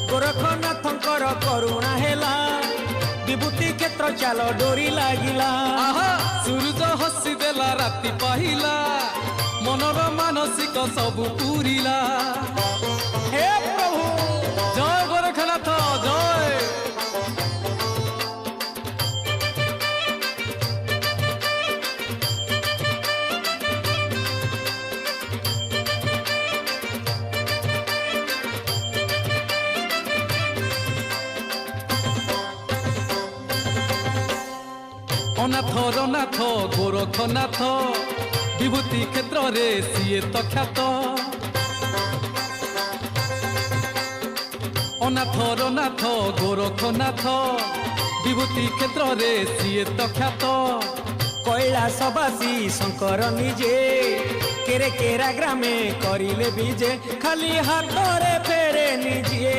गोरखनाथंकर करुणा हेला विभूति क्षेत्र चाल डोरी लागिला। सूरज हसी देला राति पाहिला मनर मानसिक सब पूरिला। हे प्रभु जय गोरखनाथ जय। अनाथ रनाथ गोरखनाथ विभूति क्षेत्र रे सीए तो ख्यात। अनाथ रनाथ गोरखनाथ विभूति क्षेत्र रे सीए तो ख्यात। कैलासवासी शंकर निजे केरे केरा ग्रामे करिले बीजे खाली हाथ रे फेरे निजे।